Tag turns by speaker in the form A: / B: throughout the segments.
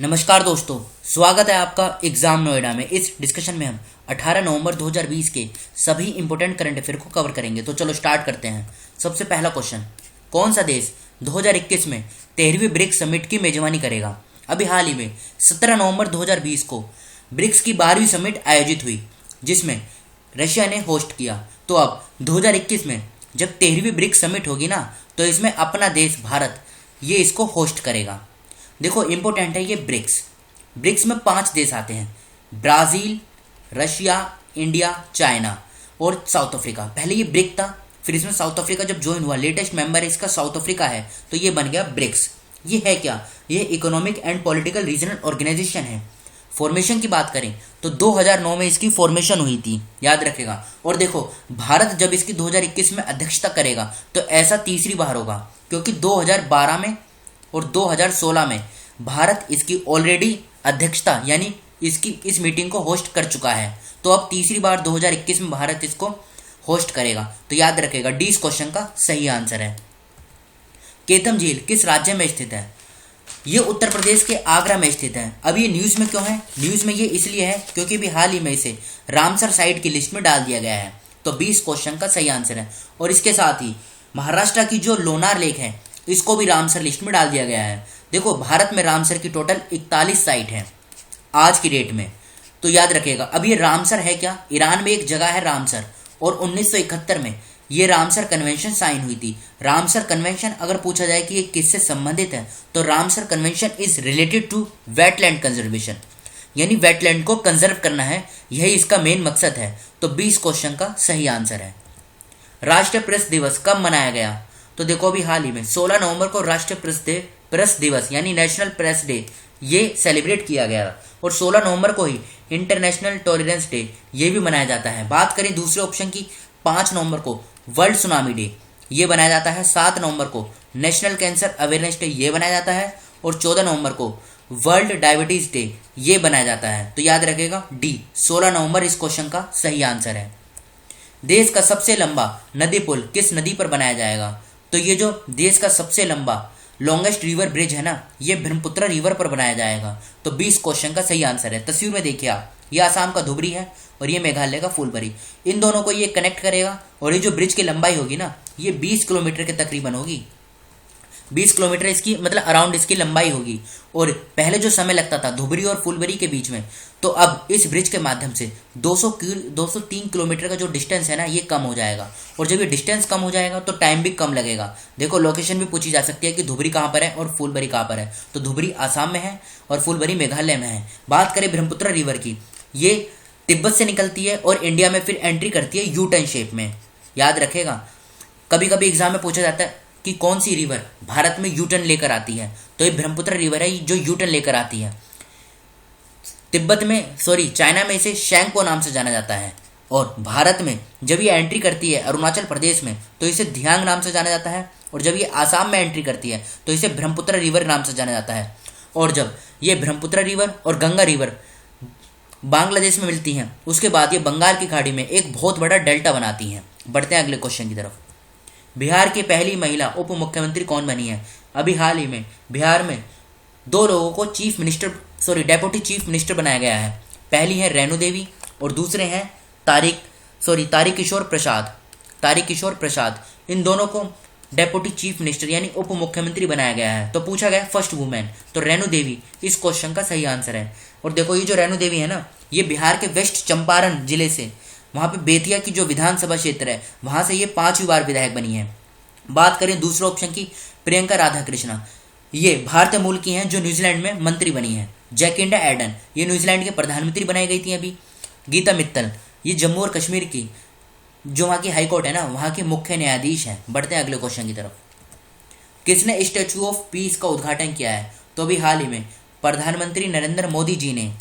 A: नमस्कार दोस्तों, स्वागत है आपका एग्जाम नोएडा में। इस डिस्कशन में हम 18 नवंबर 2020 के सभी इंपॉर्टेंट करंट अफेयर को कवर करेंगे। तो चलो स्टार्ट करते हैं। सबसे पहला क्वेश्चन, कौन सा देश 2021 में 13वीं ब्रिक्स समिट की मेजबानी करेगा? अभी हाल ही में 17 नवंबर 2020 को ब्रिक्स की 12वीं समिट आयोजित हुई, जिसमें रशिया ने होस्ट किया। तो अब 2021 में जब 13वीं ब्रिक्स समिट होगी ना, तो इसमें अपना देश भारत ये इसको होस्ट करेगा। देखो इंपॉर्टेंट है ये ब्रिक्स में 5 देश आते हैं: ब्राजील, रशिया, इंडिया, चाइना और साउथ अफ्रीका। पहले ये ब्रिक था, फिर इसमें साउथ अफ्रीका जब ज्वाइन हुआ, लेटेस्ट मेंबर इसका साउथ अफ्रीका है, तो ये बन गया ब्रिक्स। ये है क्या? ये economic and political regional organisation है। फॉर्मेशन की बात करें तो 2009 में इसकी फॉर्मेशन हुई थी, याद रखेगा। और देखो भारत जब इसकी 2021 में अध्यक्षता करेगा तो ऐसा तीसरी बार होगा, क्योंकि 2012 में और 2016 में भारत इसकी ऑलरेडी अध्यक्षता यानी इसकी इस मीटिंग को होस्ट कर चुका है। तो अब तीसरी बार 2021 में भारत इसको होस्ट करेगा। तो याद रखेगा डी इस क्वेश्चन का सही आंसर है। केतम झील किस राज्य में स्थित है? ये उत्तर प्रदेश के आगरा में स्थित है। अब ये न्यूज में क्यों है? न्यूज में ये इसलिए है क्योंकि भी हाल ही में इसे रामसर साइट की लिस्ट में डाल दिया गया है। तो 20 क्वेश्चन का सही आंसर है। और इसके साथ ही महाराष्ट्र की जो लोनार लेक है, इसको भी रामसर लिस्ट में डाल दिया गया है। देखो भारत में रामसर की टोटल 41 साइट है आज की डेट में। तो याद रखिएगा, अब ये रामसर है क्या? ईरान में एक जगह है रामसर, और 1971 में ये रामसर कन्वेंशन साइन हुई थी। रामसर कन्वेंशन अगर पूछा जाए कि ये किससे संबंधित है, तो Ramsar convention is related to wetland conservation, यानी वेटलैंड को कंजर्व करना है, यही इसका मेन मकसद है। तो 20 क्वेश्चन का सही आंसर है। राष्ट्रीय प्रेस दिवस कब मनाया गया? तो देखो अभी हाल ही में 16 नवंबर को राष्ट्रीय प्रेस दिवस यानी नेशनल प्रेस डे ये सेलिब्रेट किया गया, और 16 नवंबर को ही इंटरनेशनल टॉलरेंस डे ये भी मनाया जाता है। बात करें दूसरे ऑप्शन की, 5 नवंबर को वर्ल्ड सुनामी डे ये बनाया जाता है, 7 नवंबर को नेशनल कैंसर अवेयरनेस डे ये बनाया जाता है, और 14 नवंबर को वर्ल्ड डायबिटीज डे ये बनाया जाता है। तो याद रखेगा डी 16 नवंबर इस क्वेश्चन का सही आंसर है। देश का सबसे लंबा नदी पुल किस नदी पर बनाया जाएगा? तो ये जो देश का सबसे लंबा लॉन्गेस्ट रिवर ब्रिज है ना, ये ब्रह्मपुत्र रिवर पर बनाया जाएगा। तो 20 क्वेश्चन का सही आंसर है। तस्वीर में देखिए आप, ये आसाम का धुबरी है और ये मेघालय का फूलबरी। इन दोनों को ये कनेक्ट करेगा, और ये जो ब्रिज की लंबाई होगी ना, ये 20 किलोमीटर के तकरीबन होगी। 20 किलोमीटर इसकी मतलब अराउंड इसकी लंबाई होगी। और पहले जो समय लगता था धुबरी और फुलबरी के बीच में, तो अब इस ब्रिज के माध्यम से 203 किलोमीटर का जो डिस्टेंस है ना, ये कम हो जाएगा। और जब ये डिस्टेंस कम हो जाएगा तो टाइम भी कम लगेगा। देखो लोकेशन भी पूछी जा सकती है कि धुबरी कहाँ पर है और फुलबरी कहाँ पर है। तो धुबरी आसाम में है और फुलबरी मेघालय में है। बात करें ब्रह्मपुत्र रिवर की, ये तिब्बत से निकलती है और इंडिया में फिर एंट्री करती है यू टर्न शेप में। याद रखेगा, कभी कभी एग्जाम में पूछा जाता है कि कौन सी रिवर भारत में यू टर्न लेकर आती है, तो ये ब्रह्मपुत्र रिवर है जो यू टर्न लेकर आती है। तिब्बत में चाइना में इसे शैंको नाम से जाना जाता है, और भारत में जब ये एंट्री करती है अरुणाचल प्रदेश में तो इसे धियांग नाम से जाना जाता है, और जब ये आसाम में एंट्री करती है तो इसे ब्रह्मपुत्र रिवर नाम से जाना जाता है। और जब ये ब्रह्मपुत्र रिवर और गंगा रिवर बांग्लादेश में मिलती हैं, उसके बाद ये बंगाल की खाड़ी में एक बहुत बड़ा डेल्टा बनाती हैं। बढ़ते हैं अगले क्वेश्चन की तरफ। बिहार की पहली महिला उप मुख्यमंत्री कौन बनी है? अभी हाल ही में बिहार में 2 लोगों को डेप्यूटी चीफ मिनिस्टर बनाया गया है। पहली है रेणु देवी और दूसरे हैं तारिक किशोर प्रसाद। इन दोनों को डेप्यूटी चीफ मिनिस्टर यानी उप मुख्यमंत्री बनाया गया है। तो पूछा गया फर्स्ट वुमेन, तो रेणु देवी इस क्वेश्चन का सही आंसर है। और देखो ये जो रेणु देवी है ना, ये बिहार के वेस्ट चंपारण जिले से, वहां पे बेतिया की जो विधानसभा क्षेत्र है, वहां से ये 5वीं बार विधायक बनी है। बात करें दूसरे ऑप्शन की, प्रियंका राधाकृष्णा, ये भारतीय मूल की हैं जो न्यूजीलैंड में मंत्री बनी है। जैकिंडा एडन, ये न्यूजीलैंड के प्रधानमंत्री बनाई गई थी अभी। गीता मित्तल, ये जम्मू और कश्मीर की जो वहाँ की हाईकोर्ट है ना, वहाँ के मुख्य न्यायाधीश हैं। बढ़ते हैं अगले क्वेश्चन की तरफ। किसने स्टैच्यू ऑफ पीस का उद्घाटन किया है? तो अभी हाल ही में प्रधानमंत्री नरेंद्र मोदी जी ने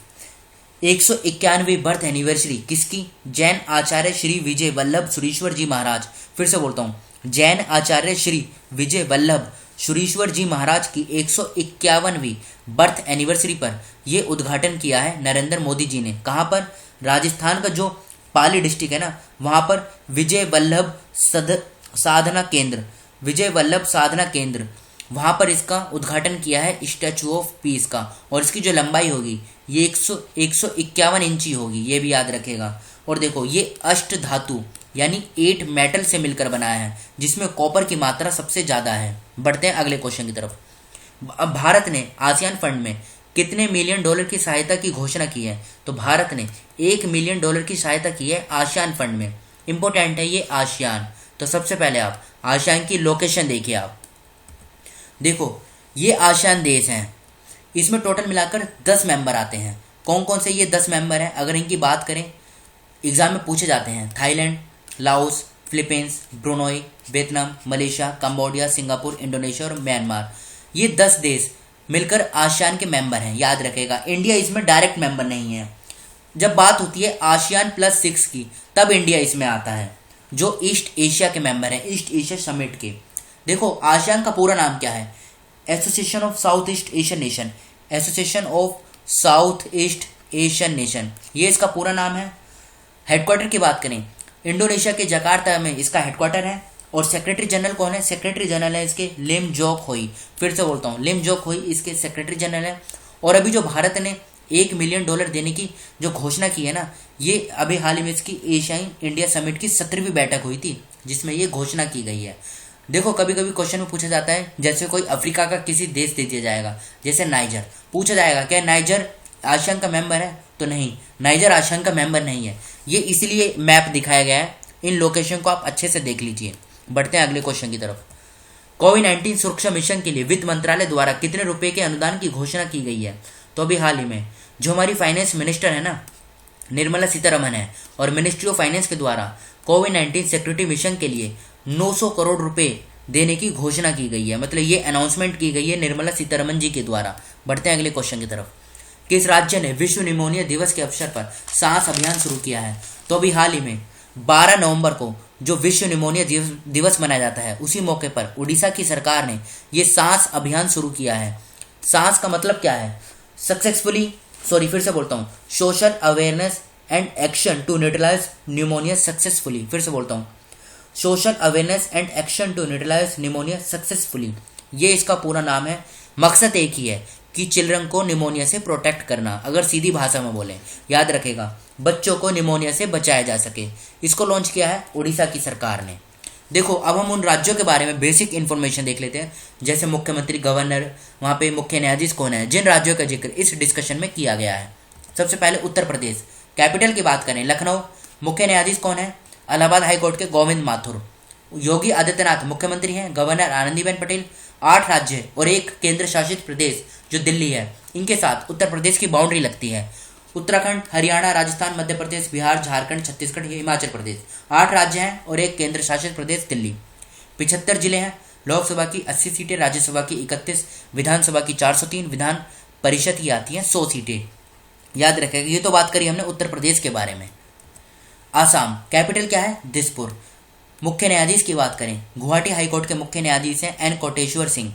A: 151वीं बर्थ एनिवर्सरी किसकी? जैन आचार्य श्री विजय वल्लभ सुरीश्वर जी महाराज, फिर से बोलता हूँ, जैन आचार्य श्री विजय वल्लभ सुरीश्वर जी महाराज की 151वीं बर्थ एनिवर्सरी पर यह उद्घाटन किया है नरेंद्र मोदी जी ने। कहाँ पर? राजस्थान का जो पाली डिस्ट्रिक्ट है ना, वहाँ पर विजय वल्लभ साधना केंद्र वहाँ पर इसका उद्घाटन किया है स्टैचू ऑफ पीस का, और इसकी जो लंबाई होगी ये 151 इंची होगी, ये भी याद रखेगा। और देखो ये अष्ट धातु यानी 8 मेटल से मिलकर बनाया है, जिसमें कॉपर की मात्रा सबसे ज़्यादा है। बढ़ते हैं अगले क्वेश्चन की तरफ। अब भारत ने आसियान फंड में कितने मिलियन डॉलर की सहायता की घोषणा की है? तो भारत ने 1 मिलियन डॉलर की सहायता की है आसियान फंड में। इंपॉर्टेंट है ये आसियान। तो सबसे पहले आप आसियान की लोकेशन देखिए। आप देखो ये आसियान देश हैं, इसमें टोटल मिलाकर 10 मेंबर आते हैं। कौन कौन से ये 10 मेंबर हैं अगर इनकी बात करें, एग्जाम में पूछे जाते हैं। Thailand, Laos, Philippines, Brunei, Vietnam, Malaysia, Cambodia, Singapore, Indonesia और म्यांमार। ये 10 देश मिलकर आसियान के मेंबर हैं, याद रखेगा। इंडिया इसमें डायरेक्ट मेंबर नहीं है। जब बात होती है आसियान +6 की, तब इंडिया इसमें आता है, जो ईस्ट एशिया के मेंबर हैं, ईस्ट एशिया समिट के। देखो आसियान का पूरा नाम क्या है? Association of south east Asian nation, association of south east Asian nation, ये इसका पूरा नाम है। हेडक्वार्टर की बात करें, इंडोनेशिया के जकार्ता में इसका हेडक्वार्टर है। और सेक्रेटरी जनरल कौन है? सेक्रेटरी जनरल है इसके लिम जोक होई। फिर से बोलता हूँ, लिम जोक होई इसके सेक्रेटरी जनरल है। और अभी जो भारत ने 1 मिलियन डॉलर देने की जो घोषणा की है ना, ये अभी हाल ही में इसकी एशियाई इंडिया समिट की 17वीं बैठक हुई थी, जिसमें ये घोषणा की गई है। देखो कभी कभी क्वेश्चन में पूछा जाता है, जैसे कोई अफ्रीका का किसी देश दे दिया जाएगा, जैसे नाइजर, पूछा जाएगा क्या नाइजर आसियान का मेंबर है? तो नहीं, नाइजर आसियान का मेंबर नहीं है। ये इसलिए मैप दिखाया गया है। इन लोकेशन को आप अच्छे से देख लीजिए। बढ़ते हैं अगले क्वेश्चन की तरफ। कोविड-19 सुरक्षा मिशन के लिए वित्त मंत्रालय द्वारा कितने रुपए के अनुदान की घोषणा की गई है? तो अभी हाल ही में जो हमारी फाइनेंस मिनिस्टर है ना, निर्मला सीतारमन है, और मिनिस्ट्री ऑफ फाइनेंस के द्वारा कोविड-19 सिक्योरिटी मिशन के लिए 900 करोड़ रुपए देने की घोषणा की गई है। मतलब ये अनाउंसमेंट की गई है निर्मला सीतारमन जी के द्वारा। बढ़ते हैं अगले क्वेश्चन की तरफ। किस राज्य ने विश्व निमोनिया दिवस के अवसर पर सांस अभियान शुरू किया है? तो अभी हाल ही में 12 नवंबर को जो विश्व निमोनिया दिवस मनाया जाता है, उसी मौके पर उड़ीसा की सरकार ने ये सांस अभियान शुरू किया है। सांस का मतलब क्या है? फिर से बोलता हूँ, social awareness and action to neutralise pneumonia successfully. फिर से बोलता हूँ, social awareness and action to neutralise pneumonia successfully. ये इसका पूरा नाम है। मकसद एक ही है कि चिल्ड्रन को निमोनिया से प्रोटेक्ट करना। अगर सीधी भाषा में बोलें, याद रखेगा, बच्चों को निमोनिया से बचाया जा सके। इसको लॉन्च किया है उड़ीसा की सरकार ने। देखो अब हम उन राज्यों के बारे में बेसिक इन्फॉर्मेशन देख लेते हैं, जैसे मुख्यमंत्री, गवर्नर, वहाँ पे मुख्य न्यायाधीश कौन है, जिन राज्यों का जिक्र इस डिस्कशन में किया गया है। सबसे पहले उत्तर प्रदेश। कैपिटल की बात करें, लखनऊ। मुख्य न्यायाधीश कौन है? इलाहाबाद हाईकोर्ट के गोविंद माथुर। योगी आदित्यनाथ मुख्यमंत्री हैं, गवर्नर आनंदीबेन पटेल। 8 राज्य और 1 केंद्र शासित प्रदेश जो दिल्ली है, इनके साथ उत्तर प्रदेश की बाउंड्री लगती है। उत्तराखंड, हरियाणा, राजस्थान, मध्य प्रदेश, बिहार, झारखंड, छत्तीसगढ़, हिमाचल प्रदेश। 8 राज्य हैं और 1 केंद्र शासित प्रदेश दिल्ली। 75 जिले हैं। लोकसभा की 80 सीटें, राज्यसभा की 31, विधानसभा की 403, विधान परिषद की आती हैं 100 सीटें। याद रखेगा। ये तो बात करी हमने उत्तर प्रदेश के बारे में। आसाम। कैपिटल क्या है? दिसपुर। मुख्य न्यायाधीश की बात करें, गुवाहाटी हाईकोर्ट के मुख्य न्यायाधीश हैं एन कोटेश्वर सिंह।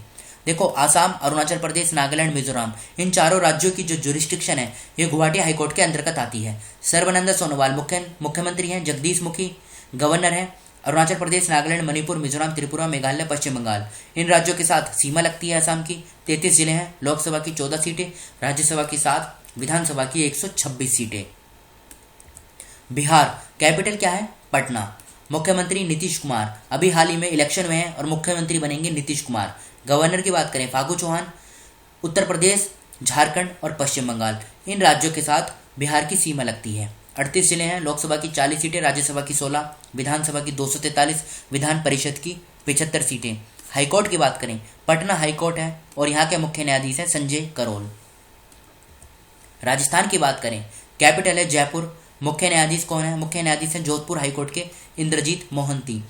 A: देखो आसाम, अरुणाचल प्रदेश, नागालैंड, मिजोरम, इन चारों राज्यों की जो जुरिस्डिक्शन है ये गुवाहाटी हाईकोर्ट के अंतर्गत आती है। सर्बानंद सोनोवाल मुख्यमंत्री हैं, जगदीश मुखी गवर्नर हैं। अरुणाचल प्रदेश, नागालैंड, मणिपुर, मिजोरम, त्रिपुरा, मेघालय, पश्चिम बंगाल, इन राज्यों के साथ सीमा लगती है आसाम की। 33 जिले हैं। लोकसभा की 14 सीटें, राज्यसभा की 7, विधानसभा की 126 सीटें। बिहार। कैपिटल क्या है? पटना। मुख्यमंत्री नीतीश कुमार, अभी हाल ही में इलेक्शन में हैं और मुख्यमंत्री बनेंगे नीतीश कुमार। गवर्नर की बात करें, फागू चौहान। उत्तर प्रदेश, झारखंड और पश्चिम बंगाल, इन राज्यों के साथ बिहार की सीमा लगती है। 38 जिले हैं। लोकसभा की 40 सीटें, राज्यसभा की 16, विधानसभा की 243, विधान परिषद की 75 सीटें। हाईकोर्ट की बात करें, पटना हाईकोर्ट है और यहाँ के मुख्य न्यायाधीश हैं संजय करोल। राजस्थान की बात करें, कैपिटल है जयपुर। मुख्य न्यायाधीश कौन है? मुख्य न्यायाधीश हैं जोधपुर हाईकोर्ट के इंद्रजीत मोहंती।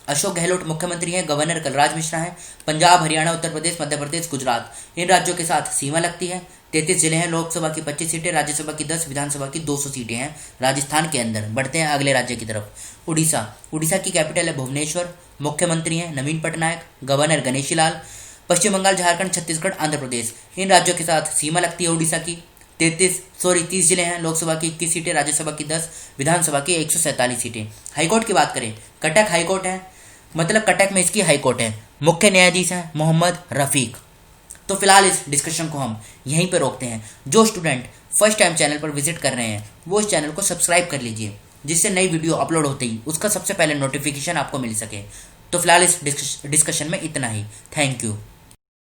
A: अशोक गहलोत मुख्यमंत्री हैं, गवर्नर कलराज मिश्रा हैं। पंजाब, हरियाणा, उत्तर प्रदेश, मध्य प्रदेश, गुजरात, इन राज्यों के साथ सीमा लगती है। 33 जिले हैं। लोकसभा की 25 सीटें, राज्यसभा की 10, विधानसभा की 200 सीटें हैं राजस्थान के अंदर। बढ़ते हैं अगले राज्य की तरफ। उड़ीसा। उड़ीसा की कैपिटल है भुवनेश्वर। मुख्यमंत्री हैं नवीन पटनायक, गवर्नर गणेशी लाल। पश्चिम बंगाल, झारखंड, छत्तीसगढ़, आंध्र प्रदेश, इन राज्यों के साथ सीमा लगती है उड़ीसा की। 30 जिले हैं। लोकसभा की 21 सीटें, राज्यसभा की 10, विधानसभा की 147 सीटें। हाईकोर्ट की बात करें, कटक हाईकोर्ट है, मतलब कटक में इसकी हाईकोर्ट है। मुख्य न्यायाधीश हैं मोहम्मद रफ़ीक। तो फिलहाल इस डिस्कशन को हम यहीं पर रोकते हैं। जो स्टूडेंट फर्स्ट टाइम चैनल पर विजिट कर रहे हैं वो इस चैनल को सब्सक्राइब कर लीजिए, जिससे नई वीडियो अपलोड होते ही उसका सबसे पहले नोटिफिकेशन आपको मिल सके। तो फिलहाल इस डिस्कशन में इतना ही। Thank you.